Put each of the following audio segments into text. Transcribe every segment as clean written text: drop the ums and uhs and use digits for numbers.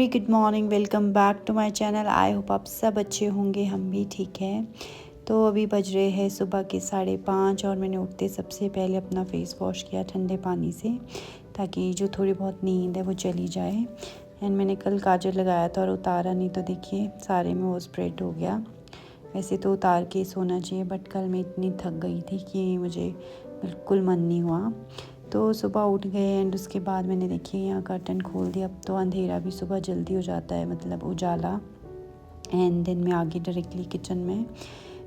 Good morning, welcome back to my channel. I hope आप सब अच्छे होंगे, हम भी ठीक हैं। तो अभी बज रहे हैं सुबह के 5:30 और मैंने उठते सबसे पहले अपना फेस वॉश किया ठंडे पानी से, ताकि जो थोड़ी बहुत नींद है वो चली जाए। एंड मैंने कल काजल लगाया था और उतारा नहीं, तो देखिए सारे में वो स्प्रेड हो गया। वैसे तो उतार के सोना चाहिए, बट कल मैं इतनी थक गई थी कि मुझे बिल्कुल मन नहीं हुआ। तो सुबह उठ गए एंड उसके बाद मैंने देखिए यहाँ कर्टन खोल दिया। अब तो अंधेरा भी सुबह जल्दी हो जाता है, मतलब उजाला। एंड देन मैं आ गई डायरेक्टली किचन में।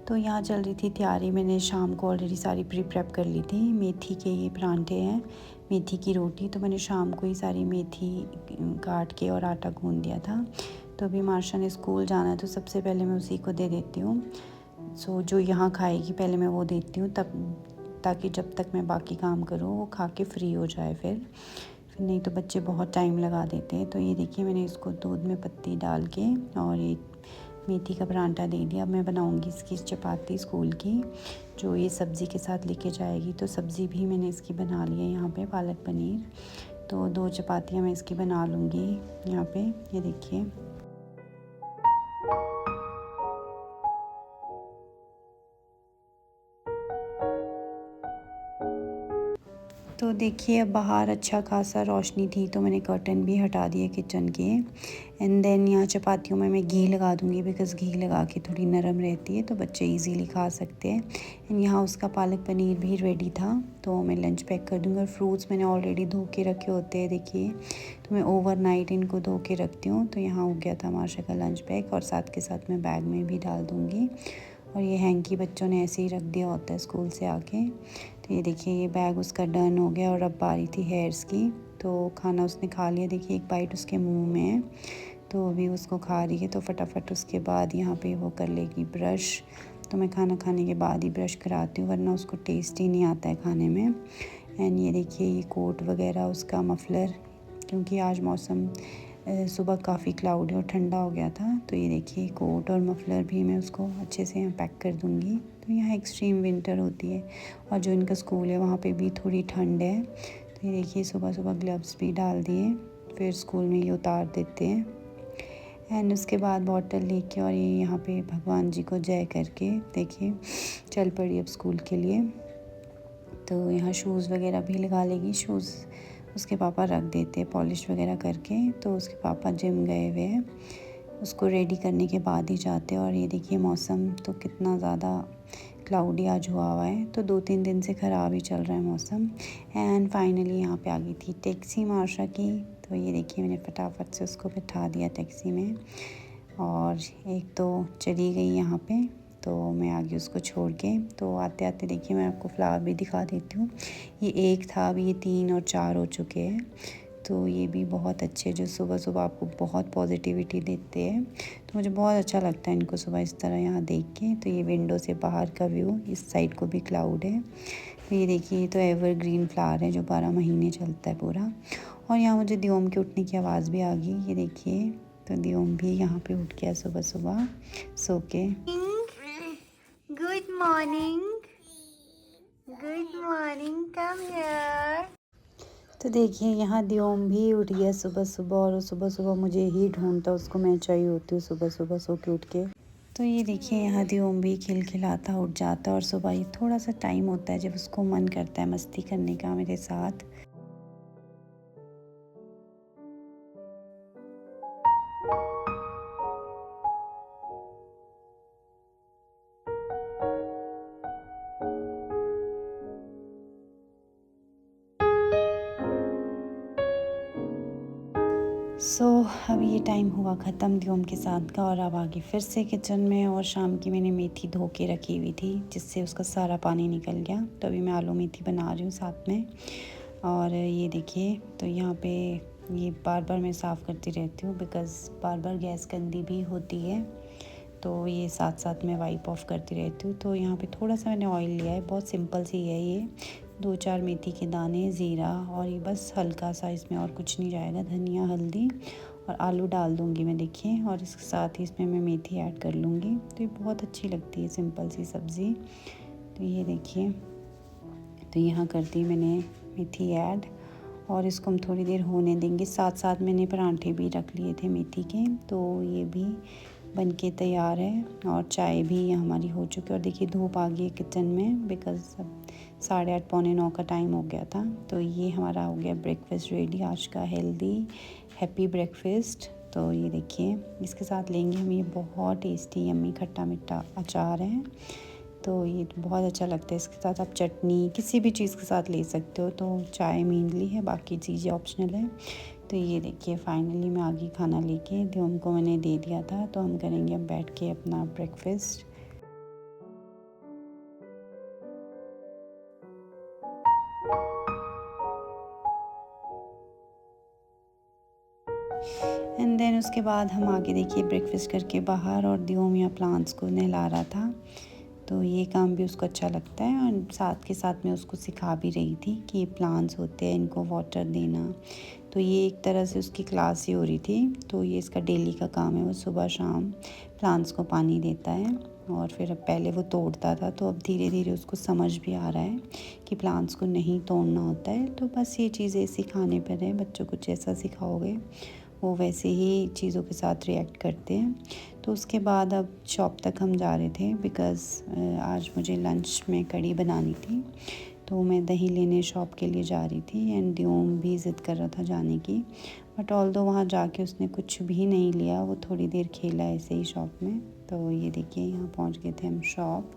तो यहाँ चल रही थी तैयारी। मैंने शाम को ऑलरेडी सारी प्रेप कर ली थी। मेथी के ये परांठे हैं, मेथी की रोटी। तो मैंने शाम को ही सारी मेथी काट के और आटा गूँध दिया था। तो अभी मार्शा ने स्कूल जाना है, तो सबसे पहले मैं उसी को दे देती हूँ। सो जो यहाँ खाएगी पहले मैं वो देती हूँ, तब ताकि जब तक मैं बाकी काम करूँ वो खा के फ्री हो जाए। फिर नहीं तो बच्चे बहुत टाइम लगा देते हैं। तो ये देखिए मैंने इसको दूध में पत्ती डाल के और ये मेथी का परांठा दे दिया। अब मैं बनाऊंगी इसकी चपाती स्कूल की, जो ये सब्ज़ी के साथ लेके जाएगी। तो सब्ज़ी भी मैंने इसकी बना ली है यहाँ पे, पालक पनीर। तो 2 चपातियाँ मैं इसकी बना लूँगी यहाँ पे। ये देखिए तो देखिए अब बाहर अच्छा खासा रोशनी थी, तो मैंने कर्टन भी हटा दिए किचन के। एंड देन यहाँ चपातियों में मैं घी लगा दूँगी, बिकॉज़ घी लगा के थोड़ी नरम रहती है, तो बच्चे इजीली खा सकते हैं। एंड यहाँ उसका पालक पनीर भी रेडी था, तो मैं लंच पैक कर दूँगी। और फ्रूट्स मैंने ऑलरेडी धो के रखे होते हैं, देखिए। तो मैं ओवरनाइट इनको धो के रखती हूँ। तो यहाँ हो गया था मार्शा का लंच पैक, और साथ के साथ मैं बैग में भी डाल दूँगी। और ये हैंकी बच्चों ने ऐसे ही रख दिया होता है स्कूल से आके। तो ये देखिए ये बैग उसका डन हो गया। और अब बारी थी हेयर्स की। तो खाना उसने खा लिया, देखिए एक बाइट उसके मुंह में है, तो अभी उसको खा रही है। तो फटाफट उसके बाद यहाँ पे वो कर लेगी ब्रश। तो मैं खाना खाने के बाद ही ब्रश कराती हूँ, वरना उसको टेस्ट ही नहीं आता है खाने में। एंड ये देखिए ये कोट वगैरह उसका, मफलर, क्योंकि आज मौसम सुबह काफ़ी क्लाउडी और ठंडा हो गया था। तो ये देखिए कोट और मफलर भी मैं उसको अच्छे से यहाँ पैक कर दूँगी। तो यहाँ एक्सट्रीम विंटर होती है, और जो इनका स्कूल है वहाँ पे भी थोड़ी ठंड है। तो ये देखिए सुबह सुबह ग्लव्स भी डाल दिए, फिर स्कूल में ये उतार देते हैं। एंड उसके बाद बॉटल लेके और ये यहाँ पे भगवान जी को जय करके देखिए चल पड़ी अब स्कूल के लिए। तो यहाँ शूज़ वगैरह भी लगा लेगी। शूज़ उसके पापा रख देते हैं पॉलिश वगैरह करके। तो उसके पापा जिम गए हुए हैं, उसको रेडी करने के बाद ही जाते हैं। और ये देखिए मौसम तो कितना ज़्यादा क्लाउडी आज हुआ है, तो 2-3 दिन से ख़राब ही चल रहा है मौसम। एंड फाइनली यहाँ पे आ गई थी टैक्सी मार्शा की। तो ये देखिए मैंने फटाफट से उसको बिठा दिया टैक्सी में, और एक तो चली गई यहाँ पे। तो मैं आ गई उसको छोड़ के। तो आते आते देखिए मैं आपको फ्लावर भी दिखा देती हूँ। ये एक था, अभी ये 3 और 4 हो चुके हैं। तो ये भी बहुत अच्छे, जो सुबह सुबह आपको बहुत पॉजिटिविटी देते हैं। तो मुझे बहुत अच्छा लगता है इनको सुबह इस तरह यहाँ देख के। तो ये विंडो से बाहर का व्यू, इस साइड को भी क्लाउड है। तो ये देखिए ये तो एवरग्रीन फ्लावर है, जो 12 महीने चलता है पूरा। और यहाँ मुझे दियोम के उठने की आवाज़ भी आ गई, ये देखिए। तो दियोम भी यहाँ पे उठ गया सुबह सुबह सो के। Good morning, good morning, come here. तो देखिए यहाँ दियोम भी उठ गया सुबह सुबह, और सुबह सुबह मुझे ही ढूंढता, उसको मैं चाहिए होती हूँ सुबह सुबह सो के उठ के। तो ये देखिए यहाँ दियोम भी खिलखिलाता उठ जाता। और सुबह ही थोड़ा सा टाइम होता है जब उसको मन करता है मस्ती करने का मेरे साथ। अब ये टाइम हुआ ख़त्म दियोम के साथ का, और अब आगे फिर से किचन में। और शाम की मैंने मेथी धो के रखी हुई थी, जिससे उसका सारा पानी निकल गया। तो अभी मैं आलू मेथी बना रही हूँ साथ में। और ये देखिए तो यहाँ पे ये बार बार मैं साफ़ करती रहती हूँ, बिकॉज़ बार बार गैस गंदी भी होती है। तो ये साथ साथ मैं वाइप ऑफ करती रहती हूँ। तो यहाँ पे थोड़ा सा मैंने ऑयल लिया है, बहुत सिंपल सी है ये। 2-4 मेथी के दाने, ज़ीरा, और ये बस हल्का सा, इसमें और कुछ नहीं जाएगा, धनिया, हल्दी, और आलू डाल दूँगी मैं देखिए। और इसके साथ ही इसमें मैं मेथी ऐड कर लूँगी। तो ये बहुत अच्छी लगती है सिंपल सी सब्ज़ी। तो ये देखिए तो यहाँ कर दी मैंने मेथी ऐड। और इसको हम थोड़ी देर होने देंगे। साथ साथ मैंने परांठे भी रख लिए थे मेथी के, तो ये भी बनके तैयार है और चाय भी हमारी हो चुकी है। और देखिए धूप आ गई है किचन में, बिकॉज़ अब 8:30 पौने 9 का टाइम हो गया था। तो ये हमारा हो गया ब्रेकफास्ट रेडी, आज का हेल्दी हैप्पी ब्रेकफास्ट। तो ये देखिए इसके साथ लेंगे हम ये बहुत टेस्टी यम्मी खट्टा मीठा अचार है। तो ये बहुत अच्छा लगता है, इसके साथ आप चटनी किसी भी चीज़ के साथ ले सकते हो। तो चाय मेनली है, बाकी चीज़ें ऑप्शनल है। तो ये देखिए फाइनली मैं आ गई खाना लेके, ध्योम को मैंने दे दिया था। तो हम करेंगे अब बैठ के अपना ब्रेकफास्ट। एंड देन उसके बाद हम आगे देखिए ब्रेकफास्ट करके बाहर, और ध्योम यहाँ प्लांट्स को नहला रहा था। तो ये काम भी उसको अच्छा लगता है, और साथ के साथ मैं उसको सिखा भी रही थी कि ये प्लांट्स होते हैं, इनको वाटर देना। तो ये एक तरह से उसकी क्लास ही हो रही थी। तो ये इसका डेली का काम है, वो सुबह शाम प्लांट्स को पानी देता है। और फिर अब पहले वो तोड़ता था, तो अब धीरे धीरे उसको समझ भी आ रहा है कि प्लांट्स को नहीं तोड़ना होता है। तो बस ये चीज़ें सिखाने पर है, बच्चों को जैसा सिखाओगे वो वैसे ही चीज़ों के साथ रिएक्ट करते हैं। तो उसके बाद अब शॉप तक हम जा रहे थे, बिकॉज़ आज मुझे लंच में कढ़ी बनानी थी। तो मैं दही लेने शॉप के लिए जा रही थी, एंड ध्योम भी ज़िद कर रहा था जाने की। बट ऑल्दो वहाँ जाके उसने कुछ भी नहीं लिया, वो थोड़ी देर खेला ऐसे ही शॉप में। तो ये देखिए यहाँ पहुँच गए थे हम शॉप।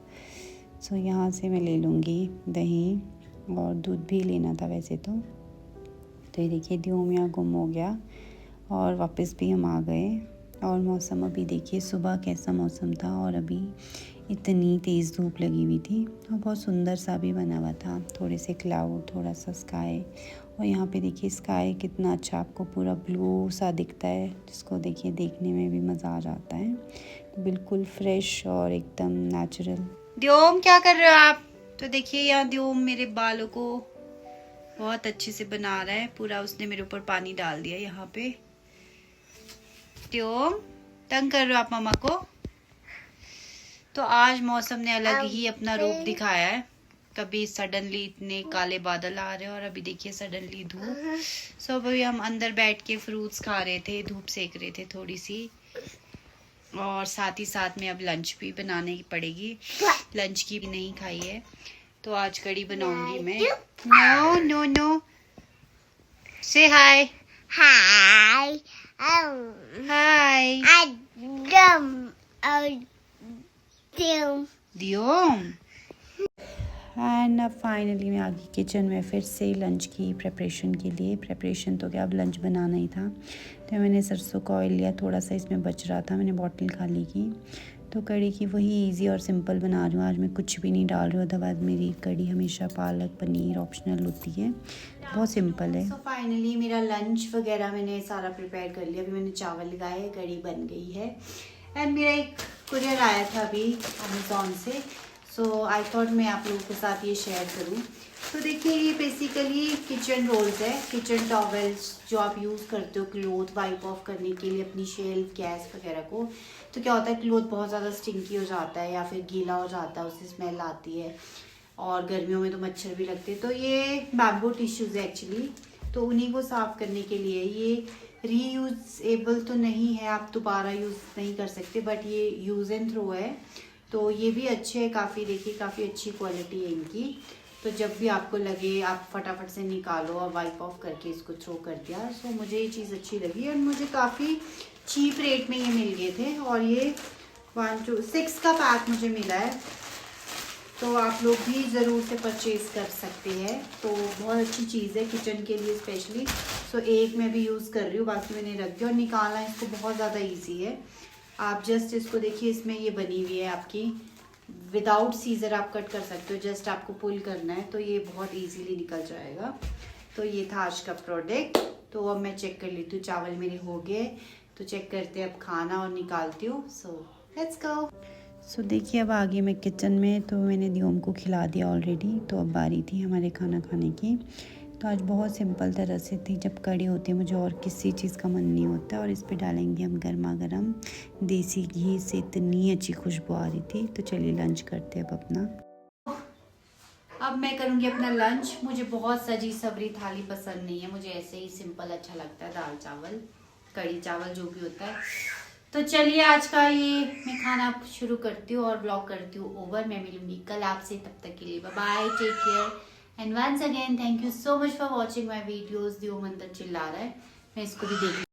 सो यहाँ से मैं ले लूँगी दही, और दूध भी लेना था वैसे तो। ये देखिए ध्योम यहाँ गुम हो गया, और वापस भी हम आ गए। और मौसम अभी देखिए सुबह कैसा मौसम था, और अभी इतनी तेज़ धूप लगी हुई थी, और बहुत सुंदर सा भी बना हुआ था। थोड़े से क्लाउड, थोड़ा सा स्काई, और यहाँ पे देखिए स्काई कितना अच्छा आपको पूरा ब्लू सा दिखता है, जिसको देखिए देखने में भी मज़ा आ जाता है। तो बिल्कुल फ्रेश और एकदम नेचुरल। ध्योम क्या कर रहे हो आप? तो देखिए यहाँ ध्योम मेरे बालों को बहुत अच्छे से बना रहा है, पूरा उसने मेरे ऊपर पानी डाल दिया यहाँ पे। ध्योम तंग कर रहे हो आप मम्मा को? तो आज मौसम ने अलग ही अपना रूप दिखाया है। कभी सडनली इतने काले बादल आ रहे हैं, और अभी देखिए सडनली धूप। सो अभी हम अंदर बैठ के फ्रूट्स खा रहे थे, धूप सेक रहे थे थोड़ी सी, और साथ ही साथ में अब लंच भी बनाने की पड़ेगी। लंच की भी नहीं खाई है, तो आज कढ़ी बनाऊंगी मैं। नो नो नो, से हाय Hi. हाय ध्योम। एंड अब फाइनली मैं आ गई किचन में फिर से लंच की प्रिपरेशन के लिए। प्रिपरेशन तो क्या, अब लंच बनाना ही था। तो मैंने सरसों का ऑयल लिया, थोड़ा सा इसमें बच रहा था, मैंने बॉटल खाली की। तो कढ़ी की वही इजी और सिंपल बना रही हूँ आज, मैं कुछ भी नहीं डाल रही हूँ। अदरवाइज़ मेरी कढ़ी हमेशा पालक पनीर ऑप्शनल होती है, बहुत सिंपल है। सो फाइनली मेरा लंच वगैरह मैंने सारा प्रिपेयर कर लिया। अभी मैंने चावल लगाए, कढ़ी बन गई है। एंड मेरा एक कुरियर आया था अभी अमेज़ॉन से, सो आई थॉट मैं आप लोगों के साथ ये शेयर करूं। तो देखिए ये बेसिकली किचन रोल्स है, किचन टॉवेल्स जो आप यूज़ करते हो क्लोथ वाइप ऑफ करने के लिए अपनी शेल्फ गैस वगैरह को। तो क्या होता है, क्लोथ बहुत ज़्यादा स्टिंकी हो जाता है या फिर गीला हो जाता है, उससे स्मेल आती है, और गर्मियों में तो मच्छर भी लगते हैं। तो ये बैम्बू टिश्यूज़ है एक्चुअली, तो उन्हीं को साफ़ करने के लिए। ये रीयूजेबल तो नहीं है, आप दोबारा यूज़ नहीं कर सकते, बट ये यूज़ एंड थ्रो है। तो ये भी अच्छे है काफ़ी, देखिए काफ़ी अच्छी क्वालिटी है इनकी। तो जब भी आपको लगे आप फटाफट से निकालो और वाइप ऑफ करके इसको थ्रो कर दिया। सो मुझे ये चीज़ अच्छी लगी, और मुझे काफ़ी चीप रेट में ये मिल गए थे। और ये 1 2 6 का पैक मुझे मिला है, तो आप लोग भी ज़रूर से परचेज़ कर सकते हैं। तो बहुत अच्छी चीज़ है किचन के लिए स्पेशली। सो एक मैं भी यूज़ कर रही हूँ, बाकी मैंने रख दिया। और निकालना इसको बहुत ज़्यादा ईजी है। आप जस्ट इसको देखिए, इसमें ये बनी हुई है आपकी, विदाउट सीजर आप कट कर सकते हो, जस्ट आपको पुल करना है, तो ये बहुत इजीली निकल जाएगा। तो ये था आज का प्रोडक्ट। तो अब मैं चेक कर लेती हूँ, चावल मेरे हो गए, तो चेक करते हैं अब खाना और निकालती हूँ। So let's go. सो देखिए अब आ गई मैं किचन में, तो मैंने ध्योम को खिला दिया ऑलरेडी। तो अब बारी थी हमारे खाना खाने की। तो आज बहुत सिंपल तरह से थी, जब कढ़ी होती है मुझे और किसी चीज़ का मन नहीं होता। और इस पे डालेंगे हम गर्मा गर्म देसी घी से, इतनी अच्छी खुशबू आ रही थी। तो चलिए लंच करते हैं अब अपना। अब मैं करूँगी अपना लंच। मुझे बहुत सजी सवरी थाली पसंद नहीं है, मुझे ऐसे ही सिंपल अच्छा लगता है, दाल चावल कड़ी चावल जो भी होता है। तो चलिए आज का ये मैं खाना शुरू करती हूँ और ब्लॉग करती हूँ ओवर। मैं मिलूंगी कल आपसे, तब तक के लिए bye bye, take care and once again thank you so much for watching my videos. दियो मंदिर चिल्ला रहा है, मैं इसको भी देख